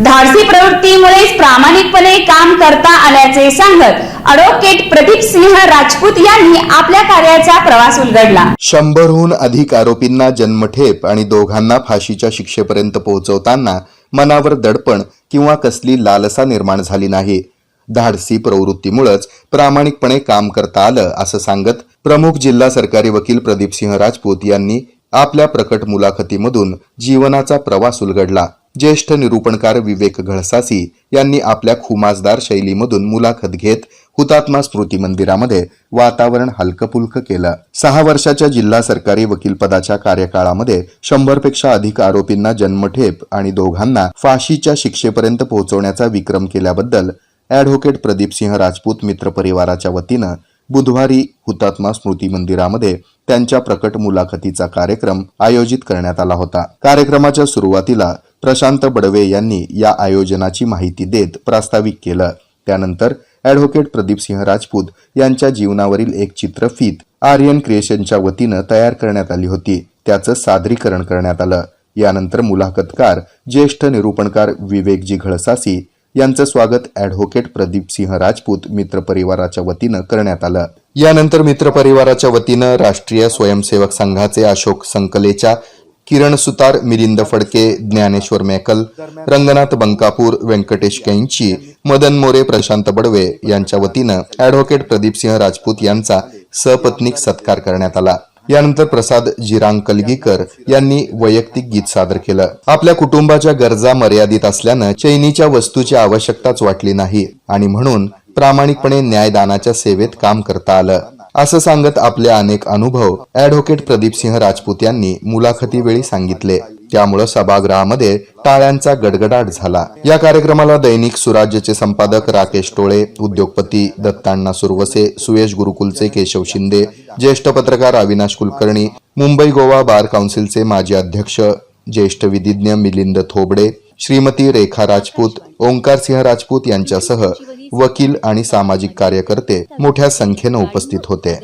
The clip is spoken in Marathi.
धाडसी प्रवृत्तीमुळेच प्रामाणिकपणे काम करता आल्याचे सांगत ॲडव्होकेट प्रदीप सिंह राजपूत यांनी आपल्या कार्याचा प्रवास उलगडला। 100हून अधिक आरोपींना जन्मठेप आणि दोघांना फाशीच्या शिक्षेपर्यंत पोहोचवताना मनावर दडपण किंवा कसली लालसा निर्माण झाली नाही। धाडसी प्रवृत्तीमुळेच प्रामाणिकपणे काम करता आलं असं सांगत प्रमुख जिल्हा सरकारी वकील प्रदीप सिंह राजपूत यांनी आपल्या प्रकट मुलाखतीमधून जीवनाचा प्रवास उलगडला। ज्येष्ठ निरूपणकार विवेक घळसासी यांनी आपल्या खुमासदार शैलीमधून मुलाखत घेत हुतात्मा स्मृती मंदिरामध्ये वातावरण हलकं-फुलकं केलं। 6 वर्षाच्या जिल्हा सरकारी वकील पदाच्या कार्यकाळामध्ये 100 पेक्षा अधिक आरोपींना जन्मठेप आणि दोघांना फाशीच्या शिक्षेपर्यंत पोहोचवण्याचा विक्रम केल्याबद्दल ॲडव्होकेट प्रदीप सिंह राजपूत मित्र परिवाराच्या वतीनं बुधवारी हुतात्मा स्मृती मंदिरामध्ये त्यांच्या प्रकट मुलाखतीचा कार्यक्रम आयोजित करण्यात आला होता। कार्यक्रमाच्या सुरुवातीला प्रशांत बडवे यांनी या आयोजनाची माहिती देत प्रास्ताविक केलं। त्यानंतर ॲडव्होकेट प्रदीप सिंह राजपूत यांच्या जीवनावरील एक चित्रफीत आर्यन क्रिएशनच्या वतीनं तयार करण्यात आली होती, त्याचं सादरीकरण करण्यात आलं। यानंतर मुलाखतकार ज्येष्ठ निरूपणकार विवेकजी घळसासी यांचं स्वागत ॲडव्होकेट प्रदीप सिंह राजपूत मित्र परिवाराच्या वतीनं करण्यात आलं। यानंतर मित्र परिवाराच्या वतीनं राष्ट्रीय स्वयंसेवक संघाचे अशोक संकलेच्या, किरण सुतार, मिलिंद फडके, ज्ञानेश्वर मेकल, रंगनाथ बंकापूर, व्यंकटेश कैंची, मदन मोरे, प्रशांत बडवे यांच्या वतीनं ॲडव्होकेट प्रदीप सिंह राजपूत यांचा सपत्नीक सत्कार करण्यात आला। यानंतर प्रसाद जिरांग कलगीकर यांनी वैयक्तिक गीत सादर केलं। आपल्या कुटुंबाच्या गरजा मर्यादित असल्यानं चैनीच्या वस्तूची आवश्यकताच वाटली नाही आणि म्हणून प्रामाणिकपणे न्यायदानाच्या सेवेत काम करता आलं असं सांगत आपले अनेक अनुभव ॲडव्होकेट प्रदीप सिंह राजपूत यांनी मुलाखतीवेळी सांगितले। त्यामुळे सभागृहामध्ये टाळ्यांचा गडगडाट झाला। या कार्यक्रमाला दैनिक सुराज्यचे संपादक राकेश टोळे, उद्योगपती दत्तांना सुरवसे, सुयश गुरुकुलचे केशव शिंदे, ज्येष्ठ पत्रकार अविनाश कुलकर्णी, मुंबई गोवा बार काउन्सिलचे माजी अध्यक्ष ज्येष्ठ विधिज्ञ मिलिंद थोबडे, श्रीमती रेखा राजपूत, ओंकार सिंह राजपूत यांच्यासह वकील आणि सामाजिक कार्यकर्ते मोठ्या संख्येने उपस्थित होते।